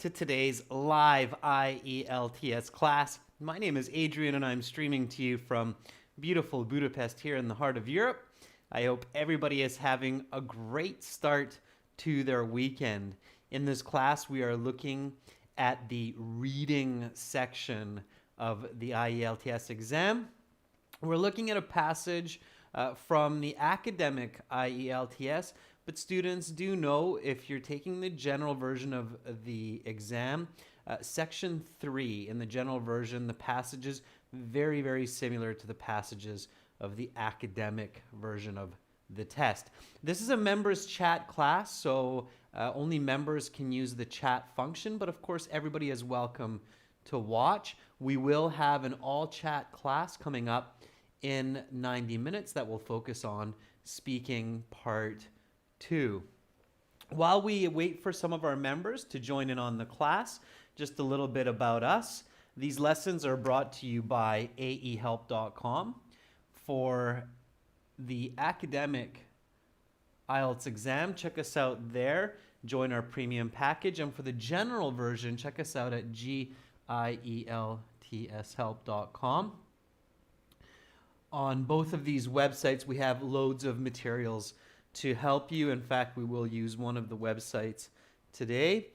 to today's live IELTS class. My name is Adrian and I'm streaming to you from beautiful Budapest here in the heart of Europe. I hope everybody is having a great start to their weekend. In this class, we are looking at the reading section of the IELTS exam. We're looking at a passage from the academic IELTS, but students do know if you're taking the general version of the exam, section 3 in the general version, the passages very, very similar to the passages of the academic version of the test. This is a members chat class, so only members can use the chat function, but of course everybody is welcome to watch. We will have an all chat class coming up in 90 minutes that will focus on speaking part 2. While we wait for some of our members to join in on the class, just a little bit about us. These lessons are brought to you by aehelp.com. For the academic IELTS exam, check us out there. Join our premium package. And for the general version, check us out at gieltshelp.com. On both of these websites, we have loads of materials to help you. In fact, we will use one of the websites today.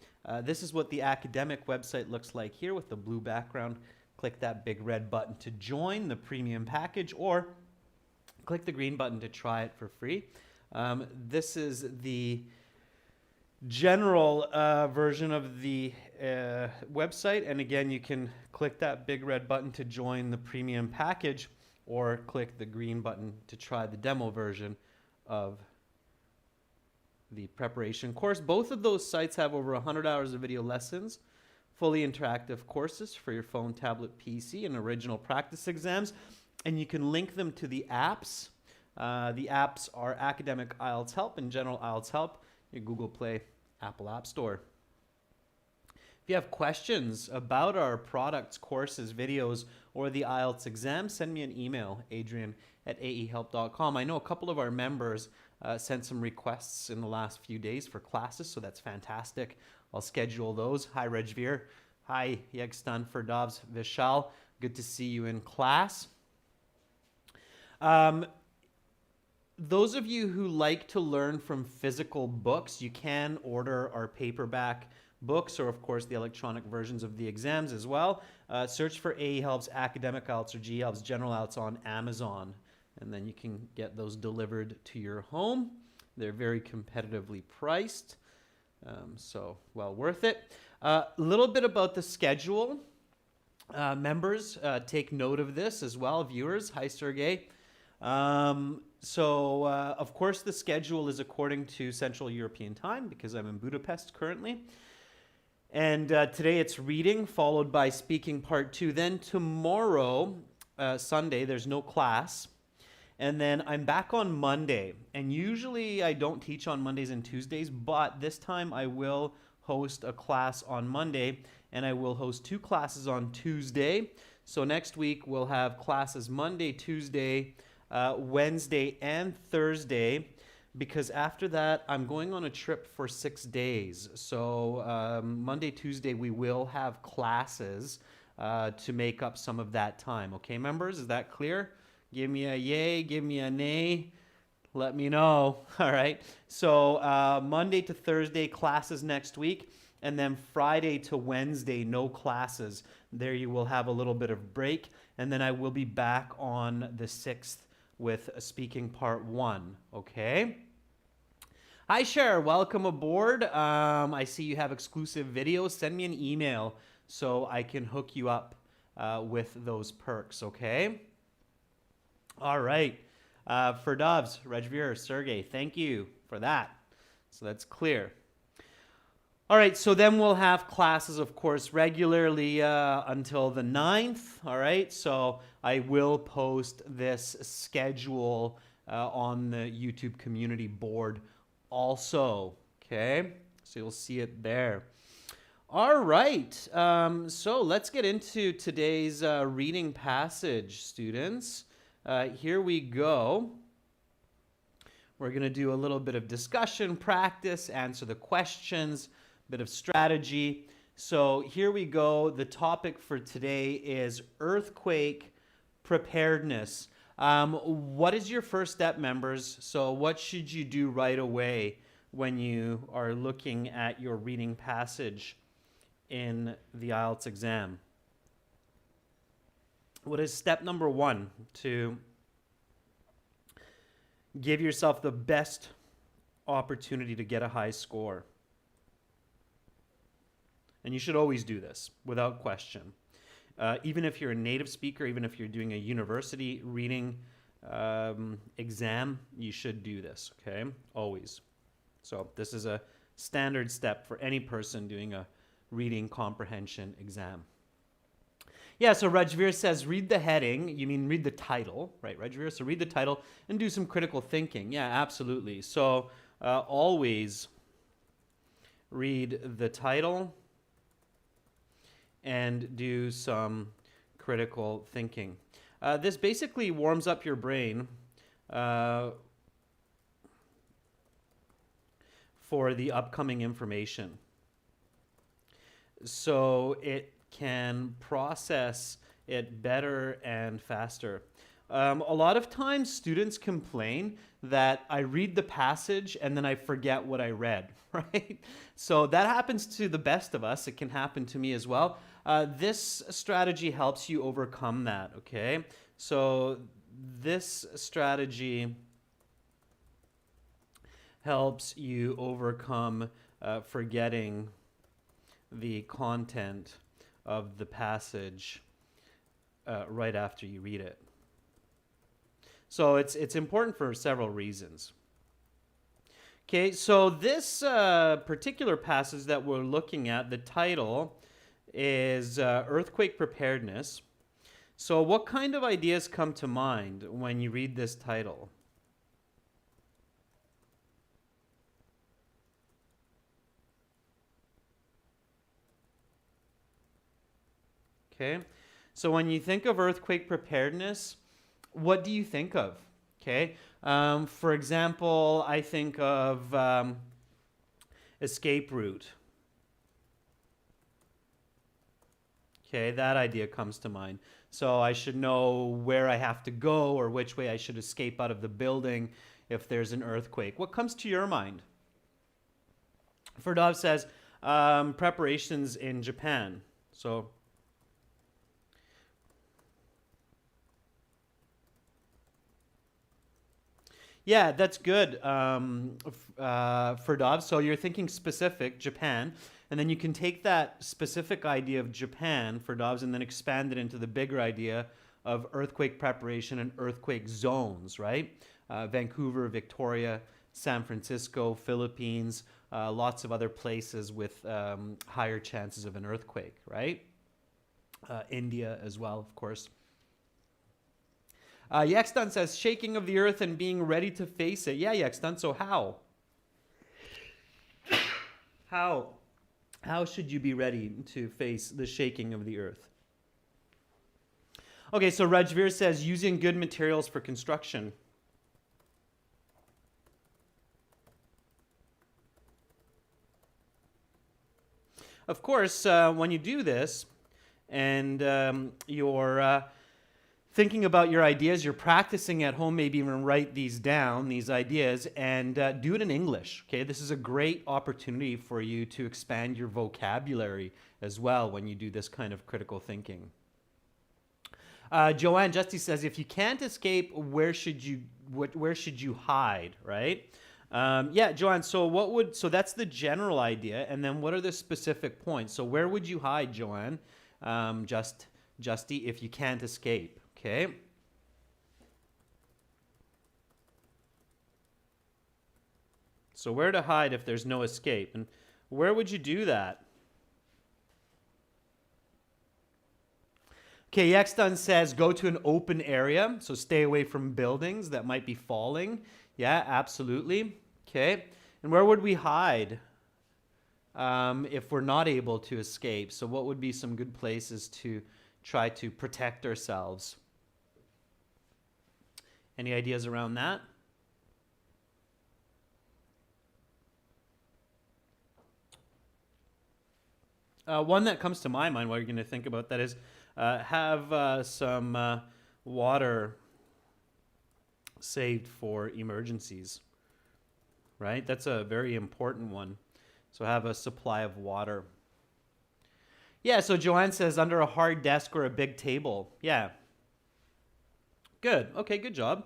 This is what the academic website looks like here with the blue background. Click that big red button to join the premium package, or click the green button to try it for free. This is the general version of the website, and again, you can click that big red button to join the premium package, or click the green button to try the demo version of the preparation course. Both of those sites have over 100 hours of video lessons, fully interactive courses for your phone, tablet, PC, and original practice exams. And you can link them to the apps. The apps are Academic IELTS Help and General IELTS Help, your Google Play, Apple App Store. If you have questions about our products, courses, videos, or the IELTS exam, send me an email, adrian@aehelp.com. I know a couple of our members sent some requests in the last few days for classes, so that's fantastic. I'll schedule those. Hi, Rejveer. Hi, Yegstan Ferdavs Vishal. Good to see you in class. Those of you who like to learn from physical books, you can order our paperback books, or of course the electronic versions of the exams as well. Search for AEHelp's Academic IELTS or GEHelp's General IELTS on Amazon, and then you can get those delivered to your home. They're very competitively priced, so well worth it. A little bit about the schedule. Members, take note of this as well. Viewers, hi Sergey. Of course, the schedule is according to Central European time because I'm in Budapest currently. And today it's reading followed by speaking part 2. Then tomorrow, Sunday, there's no class. And then I'm back on Monday. And usually I don't teach on Mondays and Tuesdays, but this time I will host a class on Monday, and I will host 2 classes on Tuesday. So next week we'll have classes Monday, Tuesday, Wednesday, and Thursday, because after that I'm going on a trip for 6 days. So Monday, Tuesday we will have classes to make up some of that time. Okay, members, is that clear? Give me a yay, give me a nay, let me know. All right, so Monday to Thursday classes next week, and then Friday to Wednesday no classes. There you will have a little bit of break, and then I will be back on the 6th with speaking part 1. Okay. Hi Cher, welcome aboard. I see you have exclusive videos. Send me an email so I can hook you up with those perks. Okay. All right. For Dovs, Rejveer, Sergey, thank you for that. So that's clear. All right, so then we'll have classes, of course, regularly until the 9th. All right, so I will post this schedule on the YouTube community board also. Okay, so you'll see it there. All right, so let's get into today's reading passage, students. Here we go. We're going to do a little bit of discussion, practice, answer the questions, bit of strategy. So here we go. The topic for today is earthquake preparedness. What is your first step, members? So what should you do right away when you are looking at your reading passage in the IELTS exam? What is step number one to give yourself the best opportunity to get a high score? And you should always do this without question. Even if you're a native speaker, even if you're doing a university reading exam, you should do this, okay? Always. So this is a standard step for any person doing a reading comprehension exam. Yeah, so Rajveer says, read the heading. You mean read the title, right, Rajveer? So read the title and do some critical thinking. Yeah, absolutely. So always read the title and do some critical thinking. This basically warms up your brain for the upcoming information. So it can process it better and faster. A lot of times students complain that I read the passage and then I forget what I read, right? So that happens to the best of us. It can happen to me as well. This strategy helps you overcome that, okay? So this strategy helps you overcome forgetting the content of the passage right after you read it. So it's important for several reasons. Okay, so this particular passage that we're looking at, the title is Earthquake Preparedness. So what kind of ideas come to mind when you read this title? Okay, so when you think of earthquake preparedness, what do you think of? Okay, for example, I think of escape route. Okay, that idea comes to mind. So I should know where I have to go or which way I should escape out of the building if there's an earthquake. What comes to your mind? Ferdov says preparations in Japan. So yeah, that's good, Ferdov. So you're thinking specific, Japan, and then you can take that specific idea of Japan, Ferdovs, and then expand it into the bigger idea of earthquake preparation and earthquake zones, right? Vancouver, Victoria, San Francisco, Philippines, lots of other places with higher chances of an earthquake, right? India as well, of course. Yextan says, shaking of the earth and being ready to face it. Yeah, Yextan, so how? How should you be ready to face the shaking of the earth? Okay, so Rajveer says, using good materials for construction. Of course, when you do this and you're thinking about your ideas, you're practicing at home, maybe even write these down, these ideas, and do it in English, okay? This is a great opportunity for you to expand your vocabulary as well when you do this kind of critical thinking. Joanne Justy says, if you can't escape, where should you hide, right? Yeah, Joanne, so that's the general idea, and then what are the specific points? So where would you hide, Joanne, Justy, if you can't escape? Okay. So where to hide if there's no escape? And where would you do that? Okay, Yextan says go to an open area. So stay away from buildings that might be falling. Yeah, absolutely. Okay. And where would we hide if we're not able to escape? So what would be some good places to try to protect ourselves? Any ideas around that? One that comes to my mind while you're going to think about that is have some water saved for emergencies, right? That's a very important one. So have a supply of water. Yeah, so Joanne says under a hard desk or a big table. Yeah. Good. Okay, good job.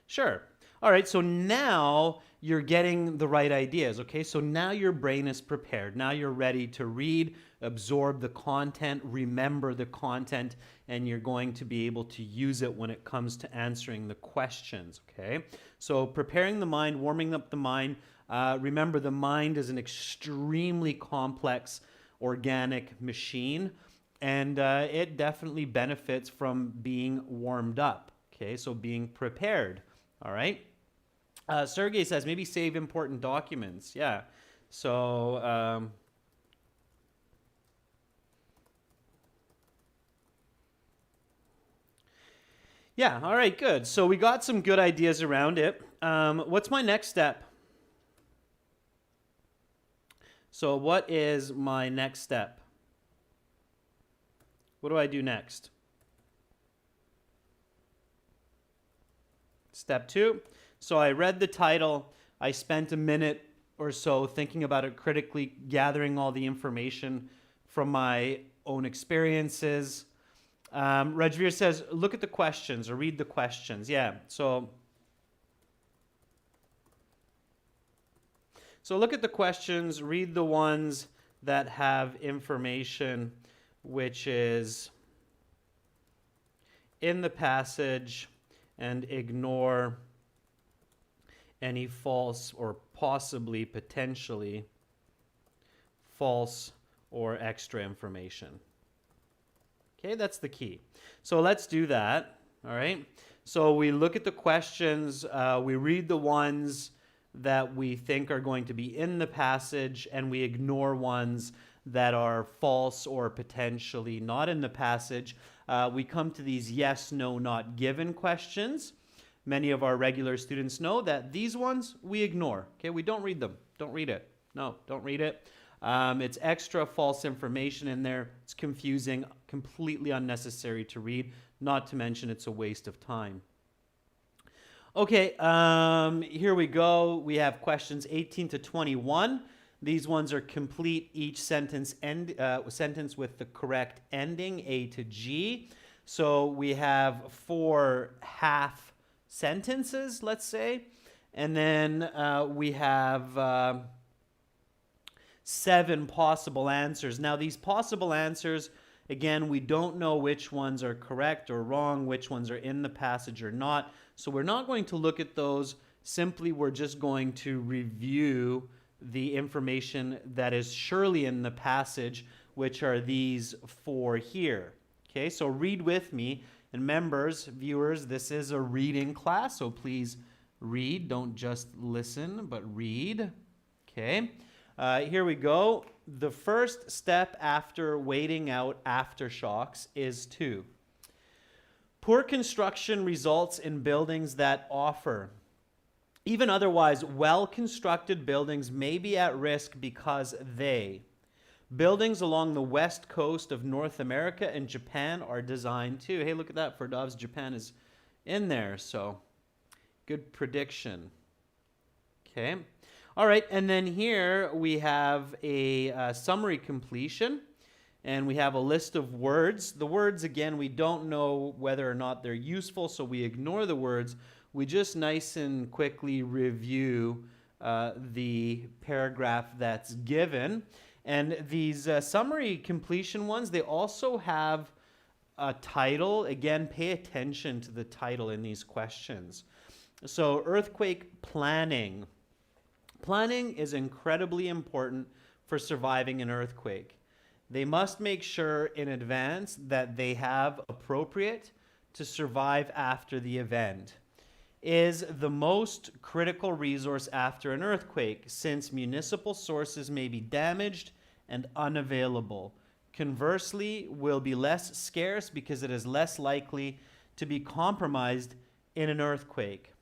Sure. All right, so now you're getting the right ideas, okay? So now your brain is prepared. Now you're ready to read, absorb the content, remember the content, and you're going to be able to use it when it comes to answering the questions, okay? So preparing the mind, warming up the mind. Remember, the mind is an extremely complex organic machine, and it definitely benefits from being warmed up, okay? So being prepared. All right. Sergey says maybe save important documents. Yeah. So yeah. All right. Good. So we got some good ideas around it. What's my next step? So what is my next step? What do I do next? Step 2. So I read the title. I spent a minute or so thinking about it critically, gathering all the information from my own experiences. Rajveer says, look at the questions or read the questions. Yeah, so look at the questions, read the ones that have information which is in the passage, and ignore any false or possibly, potentially false or extra information. Okay, that's the key. So let's do that, all right? So we look at the questions, we read the ones that we think are going to be in the passage, and we ignore ones that are false or potentially not in the passage. We come to these yes, no, not given questions. Many of our regular students know that these ones we ignore. Okay, we don't read them. Don't read it. No, don't read it. It's extra false information in there. It's confusing, completely unnecessary to read, not to mention it's a waste of time. Okay, here we go. We have questions 18 to 21. These ones are complete each sentence sentence with the correct ending, A to G. So we have 4 half sentences, let's say, and then we have 7 possible answers. Now these possible answers, again, we don't know which ones are correct or wrong, which ones are in the passage or not. So we're not going to look at those. Simply, we're just going to review the information that is surely in the passage, which are these 4 here. Okay, so read with me. And members, viewers, this is a reading class, so please read. Don't just listen, but read. Okay, here we go. The first step after waiting out aftershocks is 2. Poor construction results in buildings that offer. Even otherwise, well-constructed buildings may be at risk because buildings along the west coast of North America and Japan are designed to. Hey, look at that. For Dobbs, Japan is in there, so good prediction. Okay. All right, and then here we have a summary completion, and we have a list of words. The words, again, we don't know whether or not they're useful, so we ignore the words. We just nice and quickly review the paragraph that's given. And these summary completion ones, they also have a title. Again, pay attention to the title in these questions. So earthquake planning. Planning is incredibly important for surviving an earthquake. They must make sure in advance that they have appropriate to survive after the event. Is the most critical resource after an earthquake, since municipal sources may be damaged and unavailable. Conversely, will be less scarce because it is less likely to be compromised in an earthquake.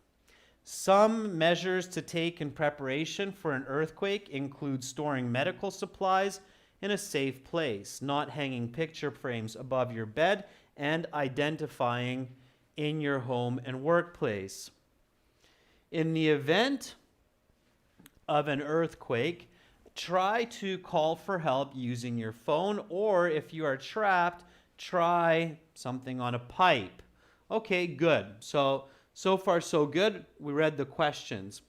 Some measures to take in preparation for an earthquake include storing medical supplies in a safe place, not hanging picture frames above your bed, and identifying in your home and workplace. In the event of an earthquake, try to call for help using your phone, or if you are trapped, try something on a pipe. Okay, good. So far so good. We read the questions.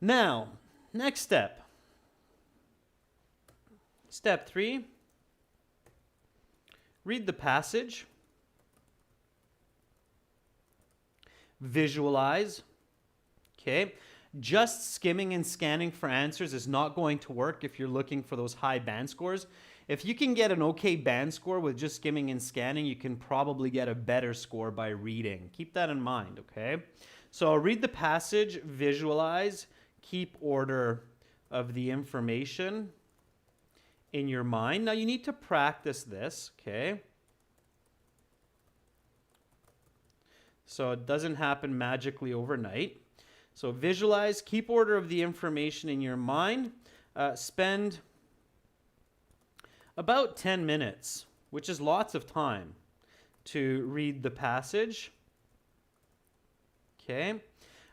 Now, next step. Step 3. Read the passage. Visualize. Okay. Just skimming and scanning for answers is not going to work if you're looking for those high band scores. If you can get an okay band score with just skimming and scanning, you can probably get a better score by reading. Keep that in mind, okay? So read the passage, visualize, keep order of the information in your mind. Now you need to practice this, okay? So it doesn't happen magically overnight. So visualize, keep order of the information in your mind. Spend about 10 minutes, which is lots of time, to read the passage. Okay.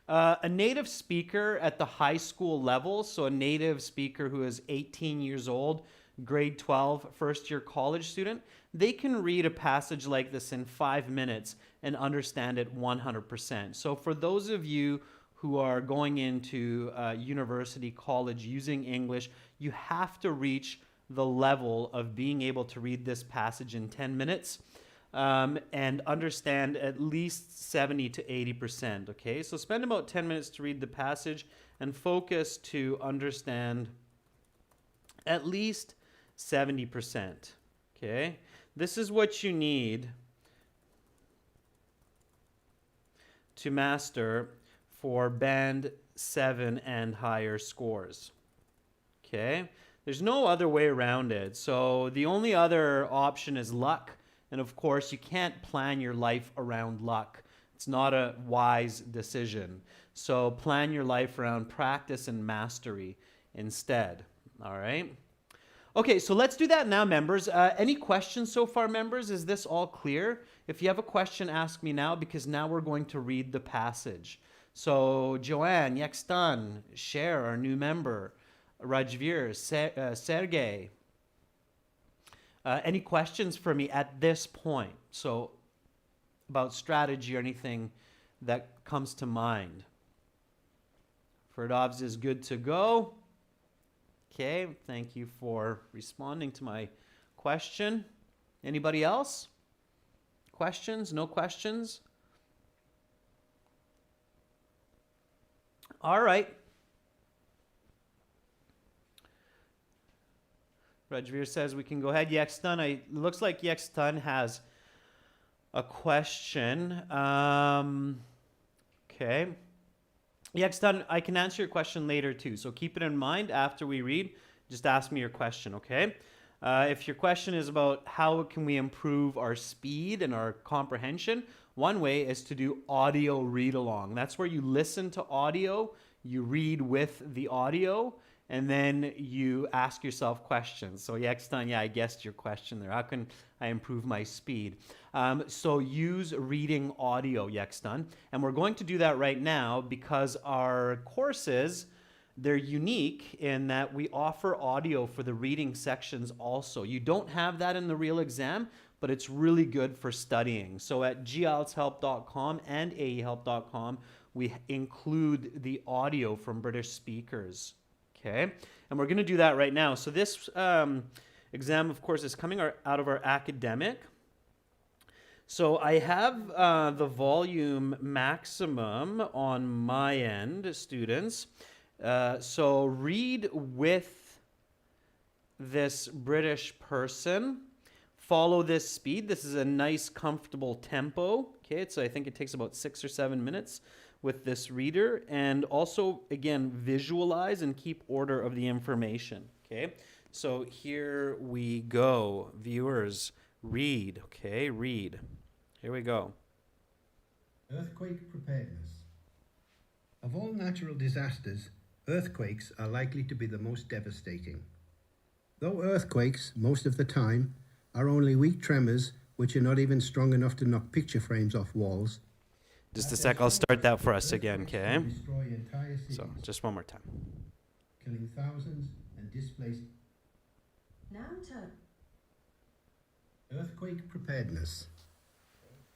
A native speaker at the high school level, so a native speaker who is 18 years old, grade 12, first year college student, they can read a passage like this in 5 minutes and understand it 100%. So for those of you who are going into university, college using English, you have to reach the level of being able to read this passage in 10 minutes and understand at least 70 to 80%, okay? So spend about 10 minutes to read the passage and focus to understand at least 70%, okay? This is what you need to master for band 7 and higher scores, okay? There's no other way around it. So the only other option is luck. And of course, you can't plan your life around luck. It's not a wise decision. So plan your life around practice and mastery instead. All right? Okay, so let's do that now, members. Any questions so far, members? Is this all clear? If you have a question, ask me now, because now we're going to read the passage. So Joanne, Yekstan, Cher, our new member, Rajveer, Sergey. Any questions for me at this point? So about strategy or anything that comes to mind? Ferdovs is good to go. Okay, thank you for responding to my question. Anybody else? Questions? No questions? All right. Rajveer says we can go ahead. Yekstan, it looks like Yekstan has a question. Okay. Yekstan, I can answer your question later too. So keep it in mind after we read. Just ask me your question, okay? If your question is about how can we improve our speed and our comprehension, one way is to do audio read along. That's where you listen to audio, you read with the audio, and then you ask yourself questions. So Yekstan, yeah, I guessed your question there. How can I improve my speed? So use reading audio, Yekstan. And we're going to do that right now because our courses, they're unique in that we offer audio for the reading sections also. You don't have that in the real exam, but it's really good for studying. So at gieltshelp.com and aehelp.com, we include the audio from British speakers. Okay, and we're going to do that right now. So this exam, of course, is coming out of our academic. So I have the volume maximum on my end, students. So read with this British person. Follow this speed. This is a nice, comfortable tempo. Okay, so I think it takes about 6 or 7 minutes with this reader, and also again visualize and keep order of the information. Okay, so here we go, viewers. Read. Okay, read. Here we go. Earthquake preparedness. Of all natural disasters, earthquakes are likely to be the most devastating. Though earthquakes, most of the time, are only weak tremors which are not even strong enough to knock picture frames off walls. Just a sec, I'll start that for us again, okay? Destroy entire cities, So, just one more time. killing thousands and displacing. Now turn. Earthquake preparedness.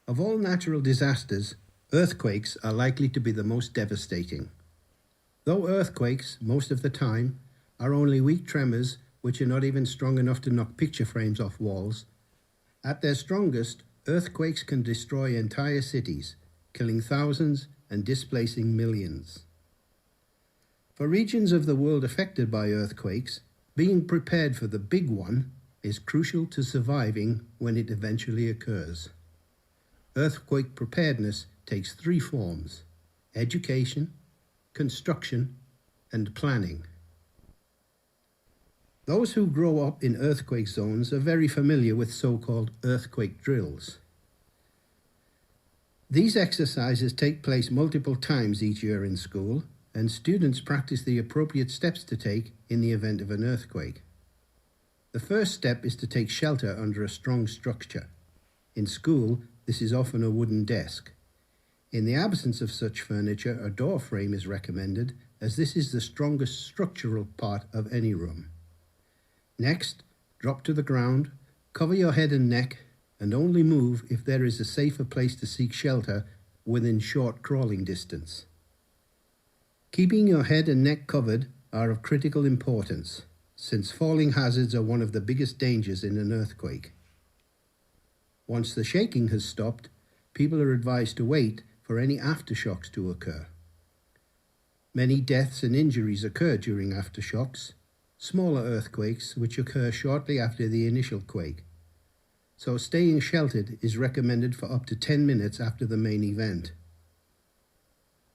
Of all natural disasters, earthquakes are likely to be the most devastating. Though earthquakes, most of the time, are only weak tremors which are not even strong enough to knock picture frames off walls, at their strongest, earthquakes can destroy entire cities, killing thousands and displacing millions. For regions of the world affected by earthquakes, being prepared for the big one is crucial to surviving when it eventually occurs. Earthquake preparedness takes three forms: education, construction, and planning. Those who grow up in earthquake zones are very familiar with so-called earthquake drills. These exercises take place multiple times each year in school, and students practice the appropriate steps to take in the event of an earthquake. The first step is to take shelter under a strong structure. In school, this is often a wooden desk. In the absence of such furniture, a door frame is recommended, as this is the strongest structural part of any room. Next, drop to the ground, cover your head and neck, and only move if there is a safer place to seek shelter within short crawling distance. Keeping your head and neck covered are of critical importance, since falling hazards are one of the biggest dangers in an earthquake. Once the shaking has stopped, people are advised to wait for any aftershocks to occur. Many deaths and injuries occur during aftershocks, smaller earthquakes which occur shortly after the initial quake. So staying sheltered is recommended for up to 10 minutes after the main event.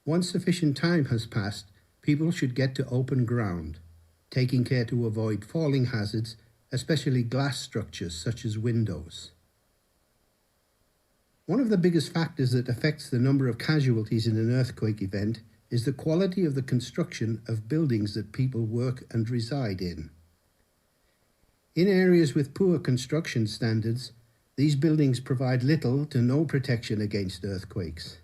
Once sufficient time has passed, people should get to open ground, taking care to avoid falling hazards, especially glass structures such as windows. One of the biggest factors that affects the number of casualties in an earthquake event is the quality of the construction of buildings that people work and reside in. In areas with poor construction standards, these buildings provide little to no protection against earthquakes.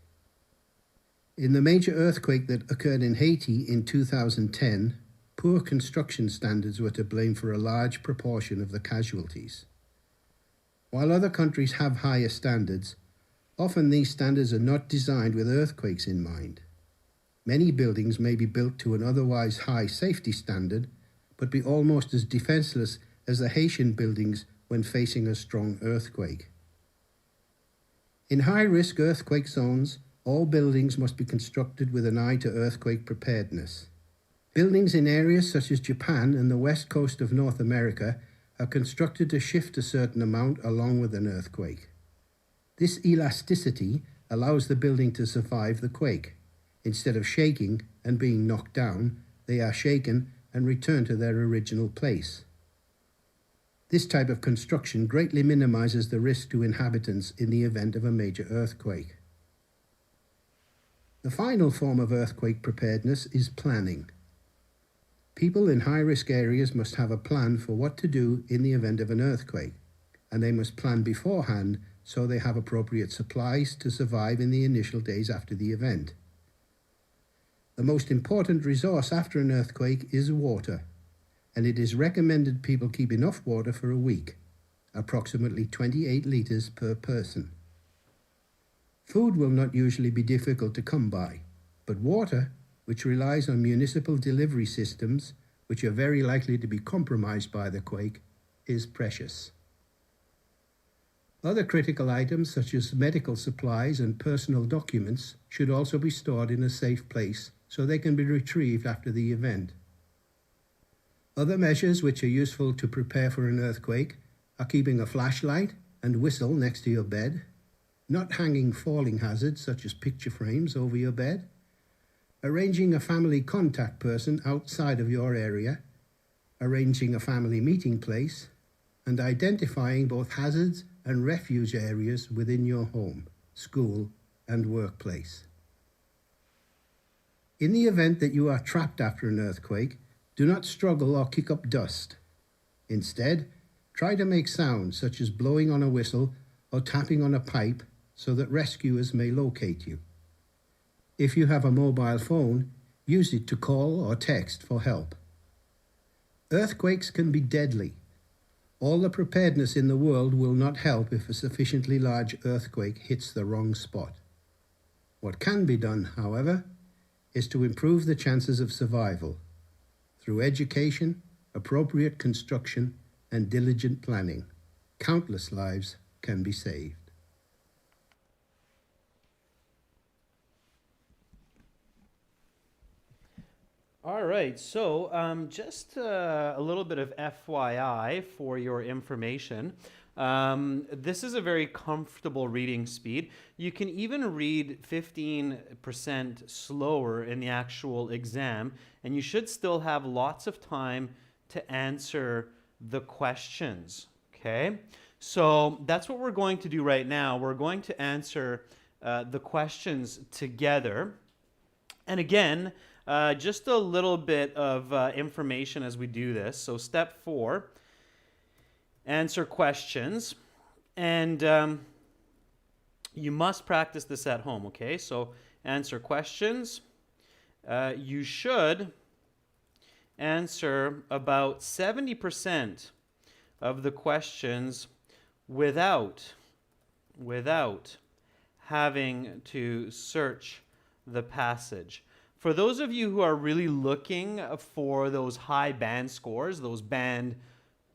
In the major earthquake that occurred in Haiti in 2010, poor construction standards were to blame for a large proportion of the casualties. While other countries have higher standards, often these standards are not designed with earthquakes in mind. Many buildings may be built to an otherwise high safety standard, but be almost as defenseless as the Haitian buildings when facing a strong earthquake. In high-risk earthquake zones, all buildings must be constructed with an eye to earthquake preparedness. Buildings in areas such as Japan and the west coast of North America are constructed to shift a certain amount along with an earthquake. This elasticity allows the building to survive the quake. Instead of shaking and being knocked down, they are shaken and return to their original place. This type of construction greatly minimizes the risk to inhabitants in the event of a major earthquake. The final form of earthquake preparedness is planning. People in high-risk areas must have a plan for what to do in the event of an earthquake, and they must plan beforehand so they have appropriate supplies to survive in the initial days after the event. The most important resource after an earthquake is water, and it is recommended people keep enough water for a week, approximately 28 litres per person. Food will not usually be difficult to come by, but water, which relies on municipal delivery systems, which are very likely to be compromised by the quake, is precious. Other critical items such as medical supplies and personal documents should also be stored in a safe place so they can be retrieved after the event. Other measures which are useful to prepare for an earthquake are keeping a flashlight and whistle next to your bed, not hanging falling hazards such as picture frames over your bed, arranging a family contact person outside of your area, arranging a family meeting place, and identifying both hazards and refuge areas within your home, school, and workplace. In the event that you are trapped after an earthquake, do not struggle or kick up dust. Instead, try to make sounds such as blowing on a whistle or tapping on a pipe so that rescuers may locate you. If you have a mobile phone, use it to call or text for help. Earthquakes can be deadly. All the preparedness in the world will not help if a sufficiently large earthquake hits the wrong spot. What can be done, however, is to improve the chances of survival through education, appropriate construction, and diligent planning. Countless lives can be saved. All right, so just a little bit of FYI for your information. This is a very comfortable reading speed. You can even read 15% slower in the actual exam, and you should still have lots of time to answer the questions, okay? So that's what we're going to do right now. We're going to answer the questions together. And again, just a little bit of information as we do this. So step 4, answer questions. And you must practice this at home, okay? So answer questions. You should answer about 70% of the questions without having to search the passage. For those of you who are really looking for those high band scores, those band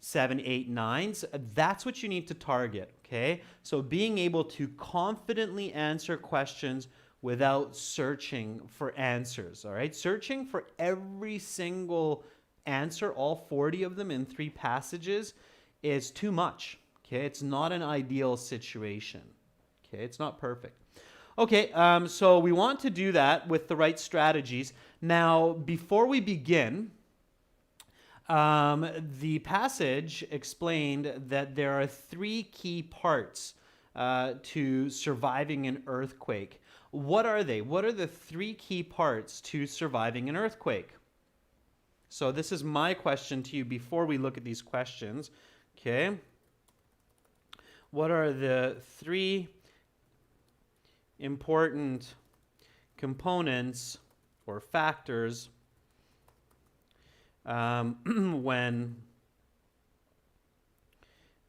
7, 8, 9s, that's what you need to target, okay? So being able to confidently answer questions without searching for answers, all right? Searching for every single answer, all 40 of them in 3 passages, is too much, okay? It's not an ideal situation, okay? It's not perfect. Okay, so we want to do that with the right strategies. Now, before we begin, the passage explained that there are 3 key parts to surviving an earthquake. What are they? What are the 3 key parts to surviving an earthquake? So this is my question to you before we look at these questions. Okay. What are the 3 important components or factors when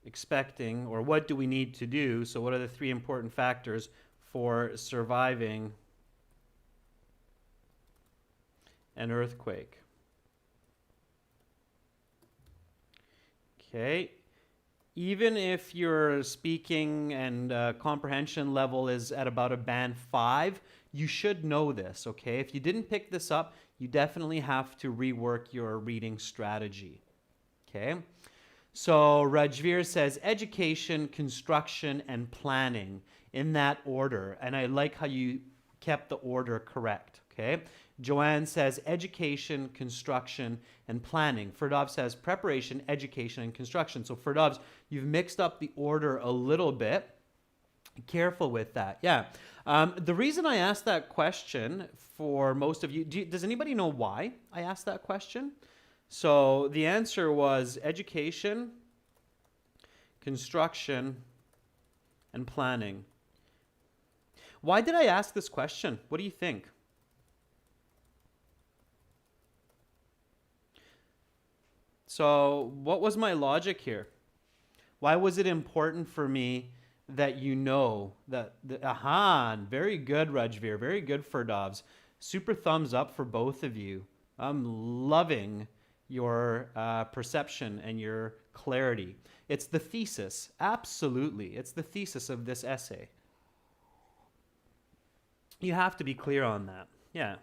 expecting, or what do we need to do? So what are the 3 important factors for surviving an earthquake? Okay. Even if your speaking and comprehension level is at about a band 5, you should know this, okay? If you didn't pick this up, you definitely have to rework your reading strategy, okay? So Rajveer says education, construction, and planning in that order. And I like how you kept the order correct, okay? Joanne says education, construction, and planning. Ferdov says preparation, education, and construction. So Ferdovs, you've mixed up the order a little bit. Careful with that. Yeah. The reason I asked that question for most of you, does anybody know why I asked that question? So the answer was education, construction, and planning. Why did I ask this question? What do you think? So what was my logic here? Why was it important for me that you know that, very good, Rajveer, very good, Ferdovs. Super thumbs up for both of you. I'm loving your perception and your clarity. It's the thesis, absolutely. It's the thesis of this essay. You have to be clear on that, yeah.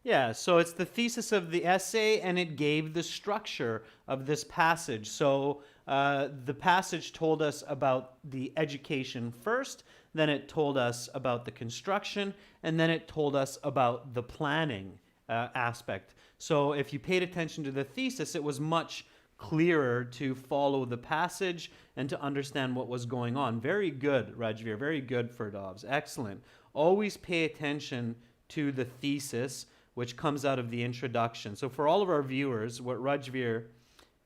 Yeah, so it's the thesis of the essay, and it gave the structure of this passage. So the passage told us about the education first, then it told us about the construction, and then it told us about the planning. aspect. So if you paid attention to the thesis, it was much clearer to follow the passage and to understand what was going on. Very good, Rajveer. Very good, Firdavs. Excellent. Always pay attention to the thesis, which comes out of the introduction. So for all of our viewers, what Rajveer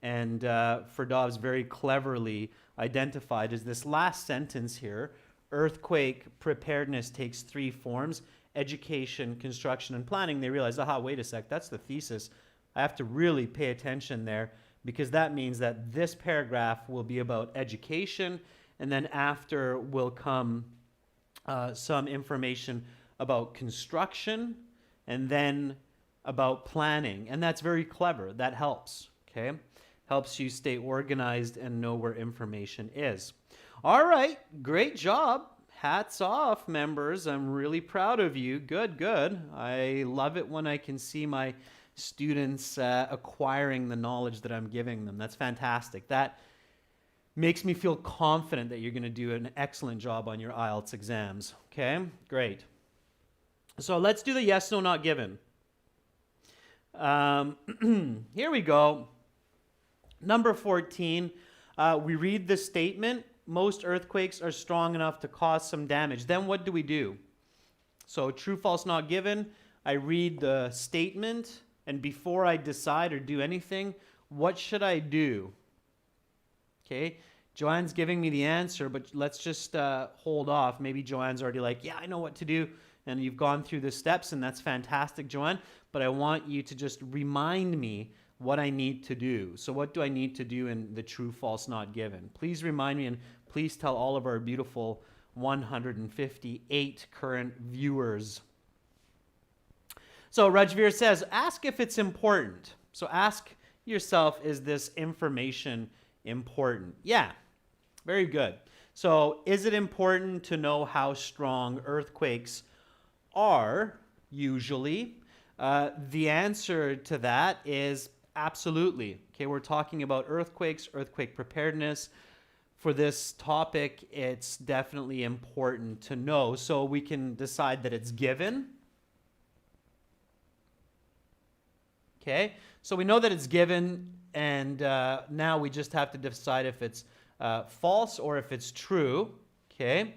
and Firdavs very cleverly identified is this last sentence here: earthquake preparedness takes 3 forms: education, construction, and planning. They realize, aha, wait a sec, that's the thesis. I have to really pay attention there, because that means that this paragraph will be about education, and then after will come some information about construction, and then about planning. And that's very clever. That helps, okay? Helps you stay organized and know where information is. All right, great job. Hats off, members. I'm really proud of you. Good, good. I love it when I can see my students acquiring the knowledge that I'm giving them. That's fantastic. That makes me feel confident that you're going to do an excellent job on your IELTS exams. Okay, great. So let's do the yes, no, not given. Here we go. Number 14, we read the statement: most earthquakes are strong enough to cause some damage. Then what do we do? So true, false, not given. I read the statement, and before I decide or do anything, what should I do? Okay, Joanne's giving me the answer, but let's just hold off. Maybe Joanne's already like, yeah, I know what to do. And you've gone through the steps, and that's fantastic, Joanne. But I want you to just remind me what I need to do. So what do I need to do in the true, false, not given? Please remind me, and please tell all of our beautiful 158 current viewers. So Rajveer says, ask if it's important. So ask yourself, is this information important? Yeah, very good. So is it important to know how strong earthquakes are usually? The answer to that is absolutely. Okay, we're talking about earthquakes, earthquake preparedness. For this topic, it's definitely important to know. So we can decide that it's given. Okay, so we know that it's given, and now we just have to decide if it's false or if it's true. Okay.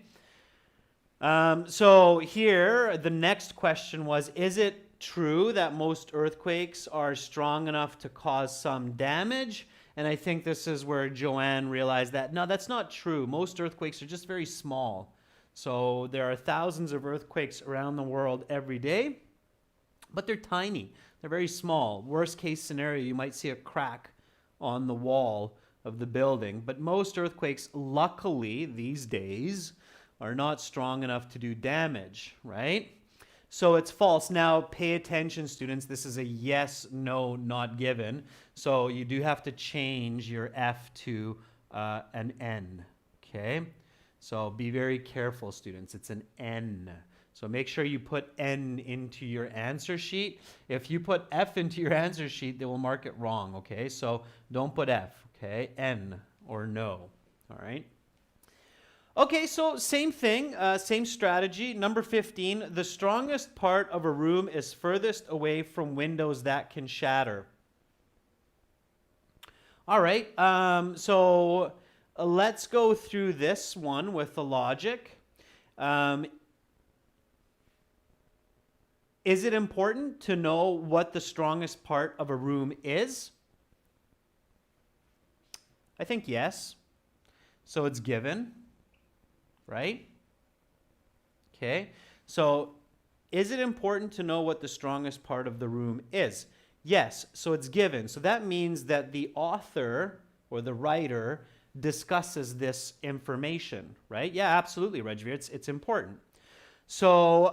So here, the next question was, is it true that most earthquakes are strong enough to cause some damage? And I think this is where Joanne realized that, no, that's not true. Most earthquakes are just very small. So there are thousands of earthquakes around the world every day, but they're tiny. They're very small. Worst case scenario, you might see a crack on the wall of the building. But most earthquakes, luckily, these days, are not strong enough to do damage, right? So it's false. Now, pay attention, students. This is a yes, no, not given. So you do have to change your F to an N, okay? So be very careful, students. It's an N. So make sure you put N into your answer sheet. If you put F into your answer sheet, they will mark it wrong, okay? So don't put F, okay? N or no, all right? Okay, so same thing, same strategy. Number 15, the strongest part of a room is furthest away from windows that can shatter. All right, so let's go through this one with the logic. Is it important to know what the strongest part of a room is? I think yes. So it's given. Right? Okay, so is it important to know what the strongest part of the room is? Yes, so it's given. So that means that the author or the writer discusses this information, right? Yeah, absolutely, Rajveer, it's important. So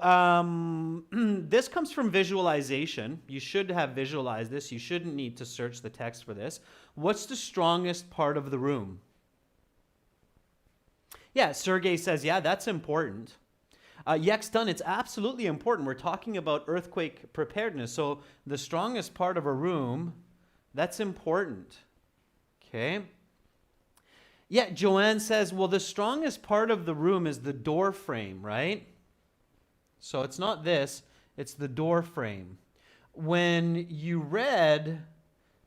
this comes from visualization. You should have visualized this. You shouldn't need to search the text for this. What's the strongest part of the room? Yeah, Sergey says, yeah, that's important. Yexton, it's absolutely important. We're talking about earthquake preparedness. So the strongest part of a room, that's important. Okay. Yeah, Joanne says, well, the strongest part of the room is the door frame, right? So it's not this, it's the door frame. when you read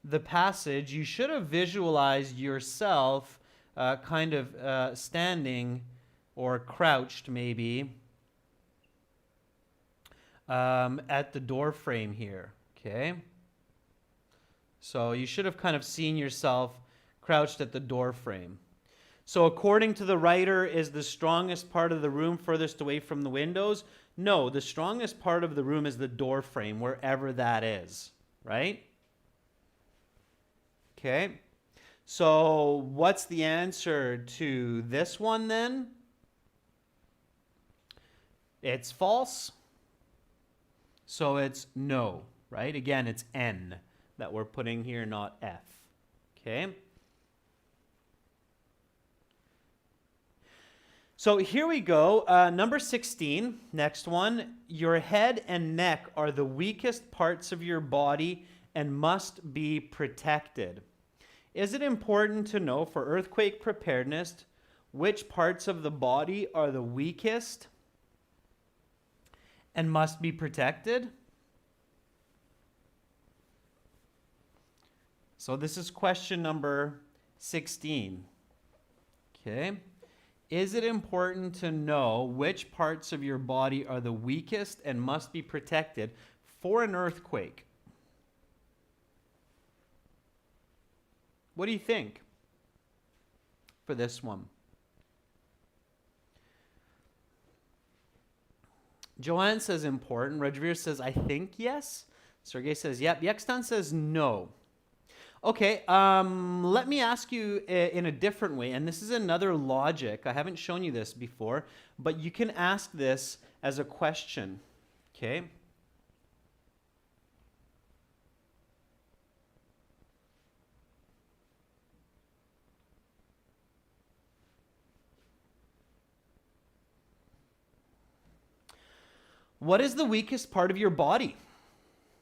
the passage, you should have visualized yourself kind of standing or crouched maybe at the door frame here, okay? So you should have kind of seen yourself crouched at the door frame. So according to the writer, is the strongest part of the room furthest away from the windows? No, the strongest part of the room is the door frame, wherever that is, right? Okay. So what's the answer to this one then? It's false. So it's no, right? Again, it's N that we're putting here, not F. Okay. So here we go. Number 16, next one. Your head and neck are the weakest parts of your body and must be protected. Is it important to know for earthquake preparedness which parts of the body are the weakest and must be protected? So this is question number 16. Okay. Is it important to know which parts of your body are the weakest and must be protected for an earthquake? What do you think for this one? Joanne says important. Rajveer says, I think yes. Sergey says, yep. Yekstan says no. Okay, let me ask you in a different way, and this is another logic. I haven't shown you this before, but you can ask this as a question, okay? What is the weakest part of your body?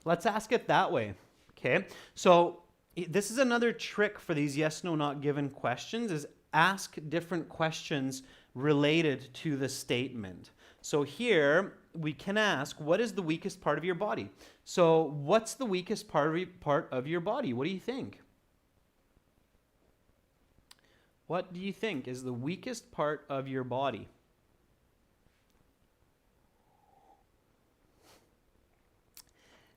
Let's ask it that way, okay? So this is another trick for these yes, no, not given questions, is ask different questions related to the statement. So here we can ask, what is the weakest part of your body? So what's the weakest part of your body? What do you think? What do you think is the weakest part of your body?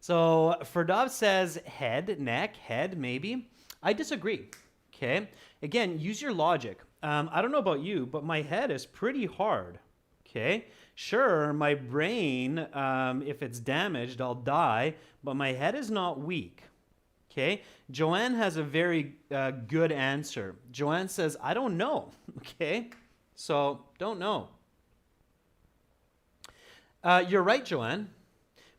So Ferdav says head, neck, head, maybe. I disagree, okay? Again, use your logic. I don't know about you, but my head is pretty hard, okay? Sure, my brain, if it's damaged, I'll die, but my head is not weak, okay? Joanne has a very good answer. Joanne says, I don't know, okay? So, don't know. You're right, Joanne.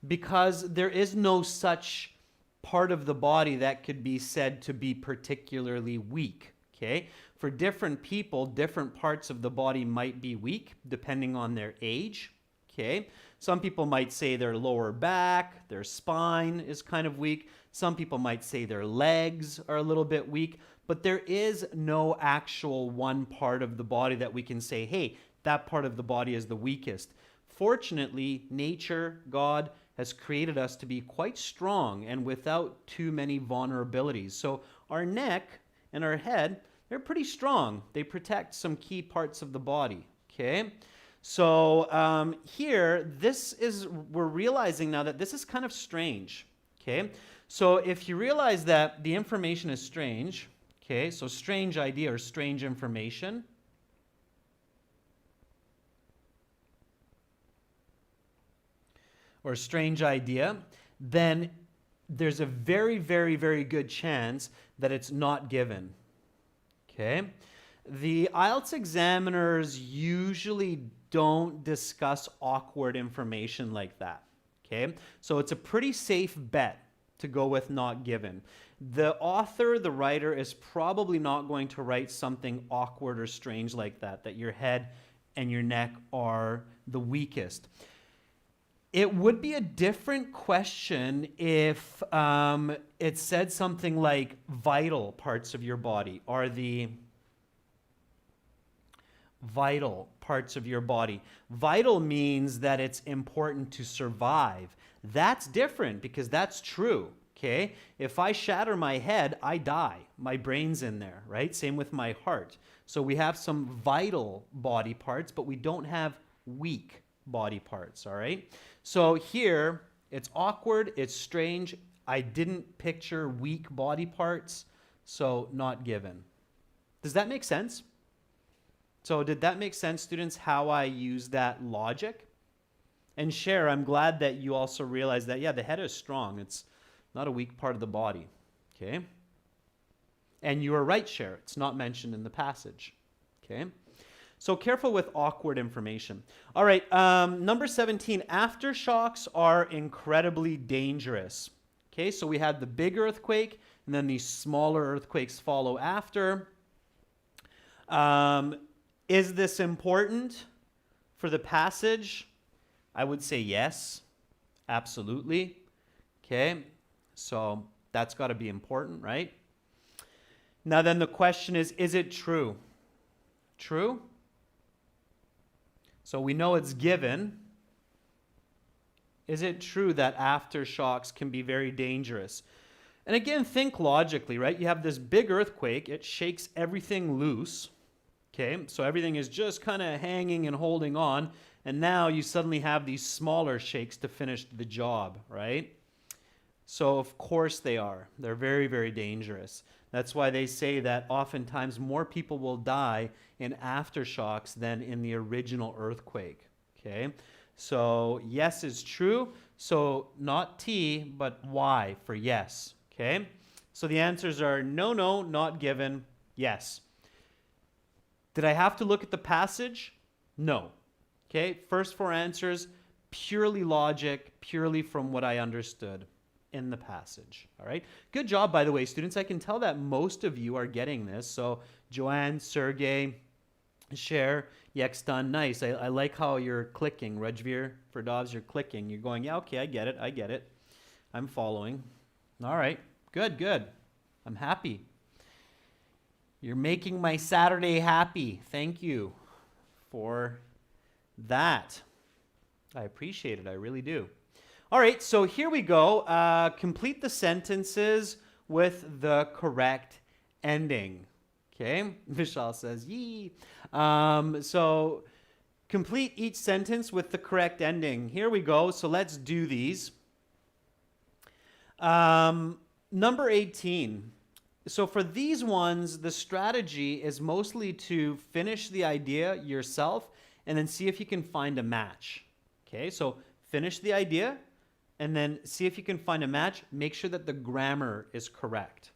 Because there is no such part of the body that could be said to be particularly weak, okay? For different people, different parts of the body might be weak depending on their age, okay? Some people might say their lower back, their spine is kind of weak. Some people might say their legs are a little bit weak, but there is no actual one part of the body that we can say, hey, that part of the body is the weakest. Fortunately, nature, God, has created us to be quite strong and without too many vulnerabilities. So our neck and our head, they're pretty strong. They protect some key parts of the body, okay? So here, we're realizing now that this is kind of strange, okay? So if you realize that the information is strange, okay, so strange idea or strange information, or strange idea, then there's a very, very, very good chance that it's not given, okay? The IELTS examiners usually don't discuss awkward information like that, okay? So it's a pretty safe bet to go with not given. The author, the writer, is probably not going to write something awkward or strange like that, that your head and your neck are the weakest. It would be a different question if it said something like vital parts of your body are the vital parts of your body. Vital means that it's important to survive, That's different because that's true. Okay? If I shatter my head, I die. My brain's in there, right? Same with my heart. So we have some vital body parts, but we don't have weak body parts, all right? So here, it's awkward, it's strange. I didn't picture weak body parts, so not given. Does that make sense? So did that make sense, students, how I use that logic? And Cher, I'm glad that you also realize that, yeah, the head is strong. It's not a weak part of the body, okay? And you are right, Cher. It's not mentioned in the passage, okay? So careful with awkward information. All right, number 17, aftershocks are incredibly dangerous. Okay, so we had the big earthquake, and then these smaller earthquakes follow after. Is this important for the passage? I would say yes, absolutely. Okay, so that's got to be important, right? Now then the question is it true? True? So we know it's given. Is it true that aftershocks can be very dangerous? And again, think logically, right? You have this big earthquake, it shakes everything loose. Okay, so everything is just kind of hanging and holding on, and now you suddenly have these smaller shakes to finish the job, right? So of course they are. They're very, very dangerous. That's why they say that oftentimes more people will die in aftershocks than in the original earthquake. Okay, so yes is true. So not T, but Y for yes. Okay, so the answers are no, no, not given, yes. Did I have to look at the passage? No. Okay, first four answers, purely logic, purely from what I understood in the passage. All right. Good job, by the way, students. I can tell that most of you are getting this. So Joanne, Sergey, Cher, Yexton, nice. I like how you're clicking. Rajveer, Ferdovs, you're clicking. You're going, yeah, okay, I get it. I get it. I'm following. All right. Good, good. I'm happy. You're making my Saturday happy. Thank you for that. I appreciate it. I really do. All right, so here we go. Complete the sentences with the correct ending. Okay, Vishal says, yee. So complete each sentence with the correct ending. Here we go. So let's do these. Number 18. So for these ones, the strategy is mostly to finish the idea yourself and then see if you can find a match. Okay, so finish the idea and then see if you can find a match. Make sure that the grammar is correct.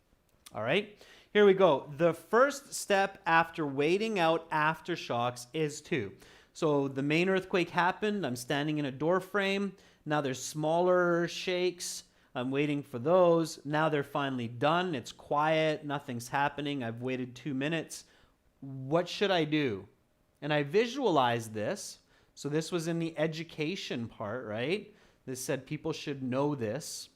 All right, here we go. The first step after waiting out aftershocks is to. So the main earthquake happened. I'm standing in a door frame. Now there's smaller shakes. I'm waiting for those. Now they're finally done. It's quiet. Nothing's happening. I've waited 2 minutes. What should I do? And I visualized this. So this was in the education part, right? This said people should know this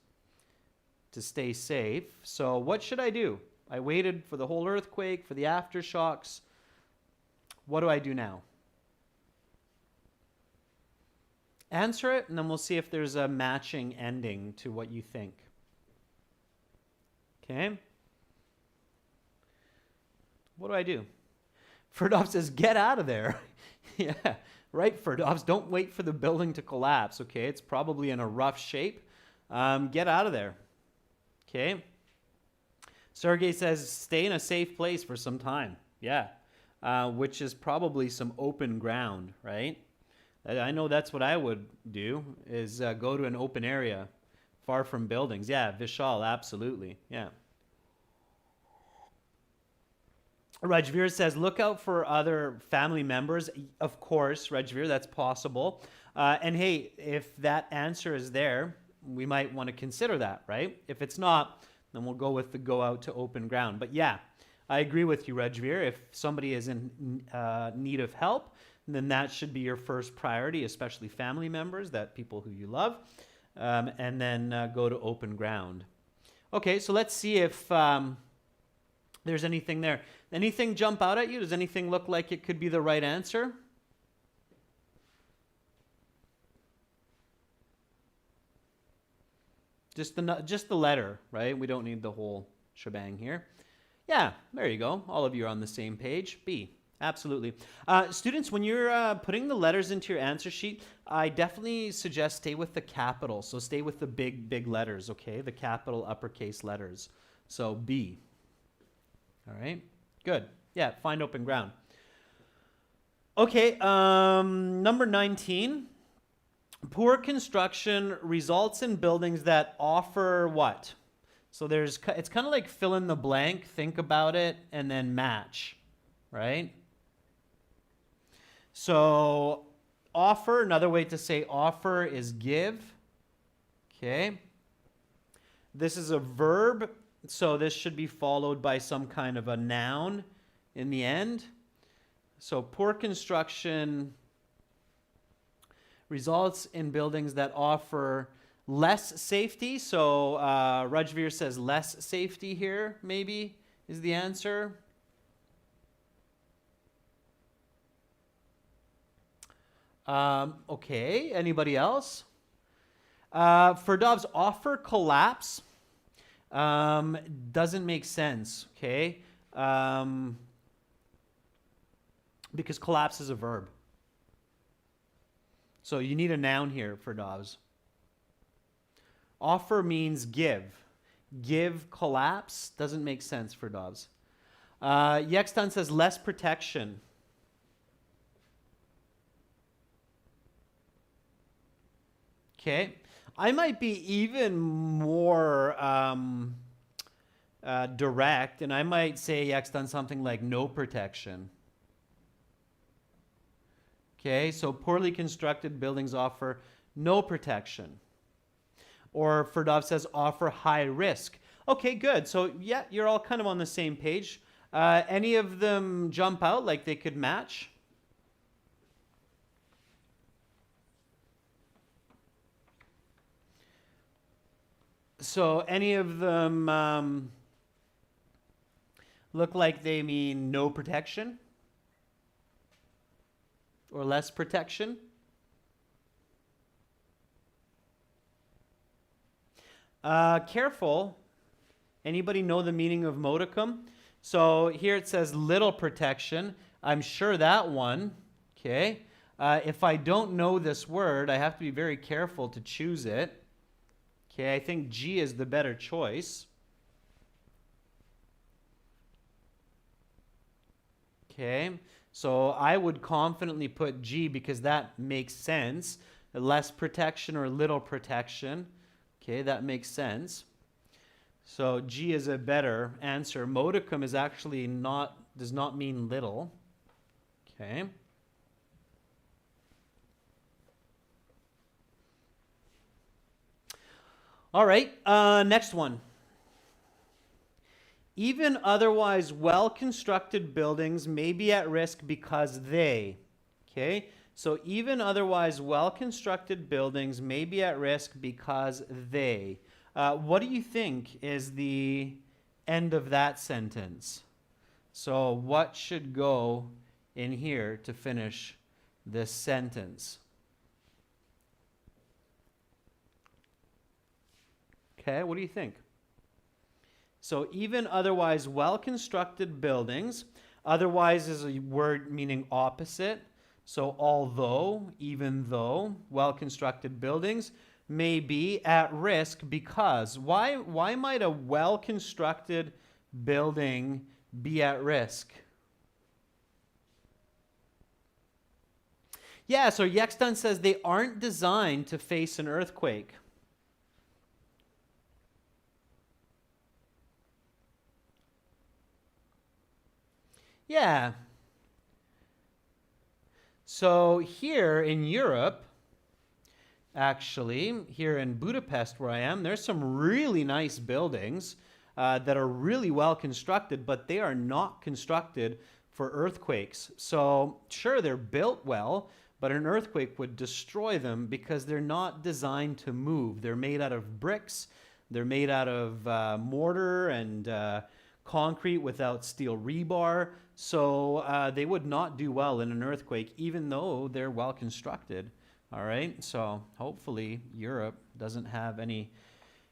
to stay safe. So what should I do? I waited for the whole earthquake, for the aftershocks. What do I do now? Answer it, and then we'll see if there's a matching ending to what you think. Okay? What do I do? Ferdov says, get out of there. Yeah, right, Ferdovs. Don't wait for the building to collapse, okay? It's probably in a rough shape. Get out of there. Okay? Sergey says, stay in a safe place for some time. Yeah, which is probably some open ground, right? I know that's what I would do, is go to an open area, far from buildings. Yeah, Vishal, absolutely. Yeah. Rajveer says, look out for other family members. Of course, Rajveer, that's possible. And hey, if that answer is there, we might want to consider that, right? If it's not, then we'll go with the go out to open ground. But yeah, I agree with you, Rajveer. If somebody is in need of help, then that should be your first priority, especially family members, that people who you love, and then go to open ground. Okay, so let's see if there's anything there. Anything jump out at you? Does anything look like it could be the right answer? just the letter, right? We don't need the whole shebang here. Yeah, there you go. All of you are on the same page. B. Absolutely. Students, when you're putting the letters into your answer sheet, I definitely suggest stay with the capital. So stay with the big letters, okay? The capital uppercase letters. So B. All right, good. Yeah, find open ground. Okay, number 19. Poor construction results in buildings that offer what? So it's kind of like fill in the blank, think about it, and then match, right? So offer, another way to say offer is give. Okay. This is a verb, so this should be followed by some kind of a noun in the end. So poor construction results in buildings that offer less safety. So Rajveer says less safety here, maybe, is the answer. Okay, anybody else? Ferdov's offer collapse doesn't make sense, okay? Because collapse is a verb. So you need a noun here for Ferdov's. Offer means give. Give collapse doesn't make sense for Ferdov's. Yextan says less protection. Okay, I might be even more direct, and I might say Yextan something like no protection. Okay, so poorly constructed buildings offer no protection. Or Ferdov says offer high risk. Okay, good. So yeah, you're all kind of on the same page. Any of them jump out like they could match? So any of them look like they mean no protection? Or less protection? Careful. Anybody know the meaning of modicum? So here it says little protection. I'm sure that one. Okay. If I don't know this word, I have to be very careful to choose it. Okay, I think G is the better choice. Okay, so I would confidently put G because that makes sense. Less protection or little protection. Okay, that makes sense. So G is a better answer. Modicum is actually does not mean little. Okay. All right, next one. Even otherwise well-constructed buildings may be at risk because they, okay? So even otherwise well-constructed buildings may be at risk because they. What do you think is the end of that sentence? So what should go in here to finish this sentence? Okay, what do you think? So even otherwise well-constructed buildings, otherwise is a word meaning opposite. So although, even though, well-constructed buildings may be at risk because. Why might a well-constructed building be at risk? Yeah, so Yextan says they aren't designed to face an earthquake. Yeah. So here in Europe, actually, here in Budapest where I am, there's some really nice buildings that are really well constructed, but they are not constructed for earthquakes. So sure, they're built well, but an earthquake would destroy them because they're not designed to move. They're made out of bricks. They're made out of mortar and concrete without steel rebar. So they would not do well in an earthquake, even though they're well constructed. All right, so hopefully Europe doesn't have any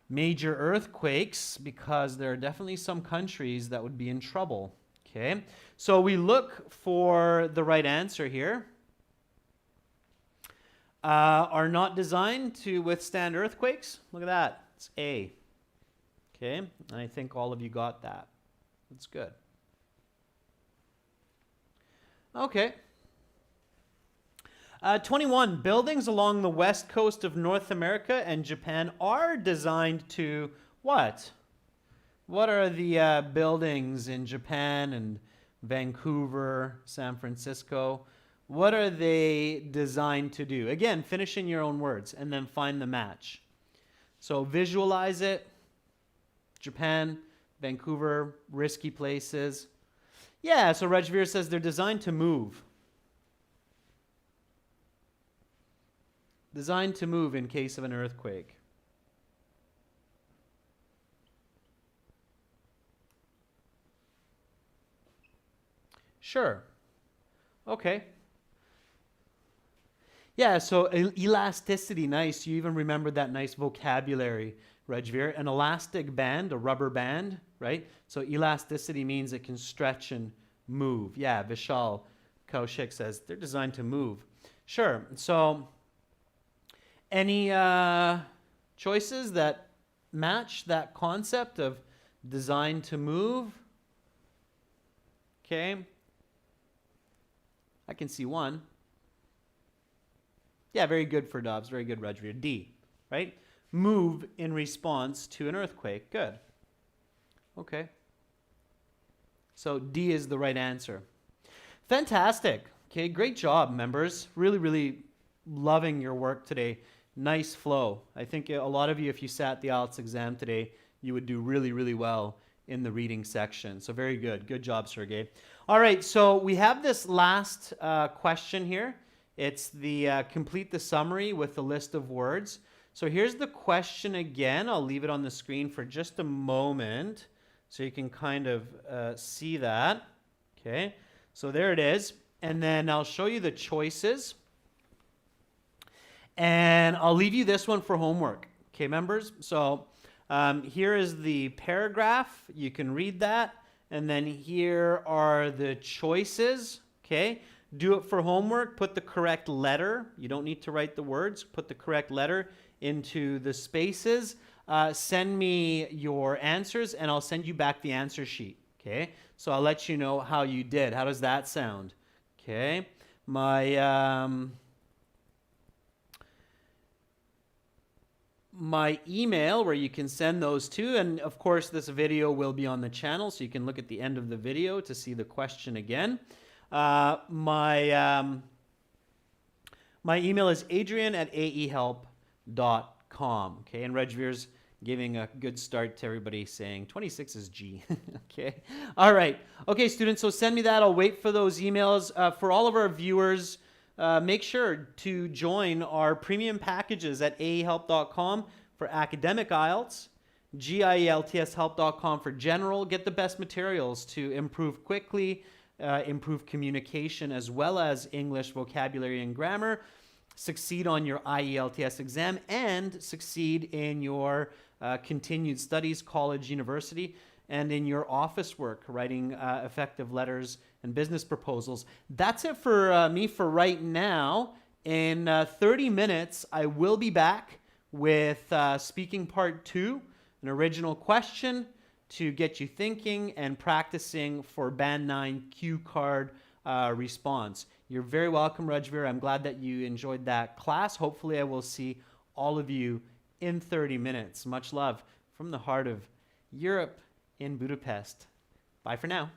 major earthquakes because there are definitely some countries that would be in trouble. Okay, so we look for the right answer here. Are not designed to withstand earthquakes. Look at that. It's A. Okay, and I think all of you got that. That's good. Okay. 21. Buildings along the west coast of North America and Japan are designed to what? What are the buildings in Japan and Vancouver, San Francisco? What are they designed to do? Again, finish in your own words and then find the match. So visualize it. Japan, Vancouver, risky places. Yeah, so Rajveer says they're designed to move. Designed to move in case of an earthquake. Sure. Okay. Yeah, so elasticity, nice. You even remembered that nice vocabulary, Rajveer. An elastic band, a rubber band, right? So elasticity means it can stretch and move. Yeah, Vishal Kaushik says they're designed to move. Sure. So any choices that match that concept of designed to move? Okay. I can see one. Yeah, very good for Dobbs. Very good, Rajveer. D, right? Move in response to an earthquake. Good. Okay. So D is the right answer. Fantastic. Okay, great job, members. Really, really loving your work today. Nice flow. I think a lot of you, if you sat the IELTS exam today, you would do really, really well in the reading section. So very good. Good job, Sergey. All right, so we have this last question here. It's the complete the summary with the list of words. So here's the question again. I'll leave it on the screen for just a moment so you can kind of see that. Okay, so there it is. And then I'll show you the choices. And I'll leave you this one for homework. Okay, members? So here is the paragraph. You can read that. And then here are the choices. Okay, do it for homework. Put the correct letter. You don't need to write the words. Put the correct letter into the spaces. Send me your answers, and I'll send you back the answer sheet. Okay, so I'll let you know how you did. How does that sound? Okay, my email where you can send those to, and of course this video will be on the channel, so you can look at the end of the video to see the question again. My email is adrian@aehelp.com. Okay, and Rajveer's giving a good start to everybody saying 26 is G. Okay, all right. Okay, students, so send me that. I'll wait for those emails. For all of our viewers, make sure to join our premium packages at aehelp.com for academic IELTS, gieltshelp.com for general. Get the best materials to improve quickly, improve communication, as well as English vocabulary and grammar, succeed on your IELTS exam, and succeed in your continued studies, college, university, and in your office work, writing effective letters and business proposals. That's it for me for right now. In 30 minutes, I will be back with speaking part 2, an original question to get you thinking and practicing for Band 9 cue card response. You're very welcome, Rajveer. I'm glad that you enjoyed that class. Hopefully I will see all of you in 30 minutes. Much love from the heart of Europe in Budapest. Bye for now.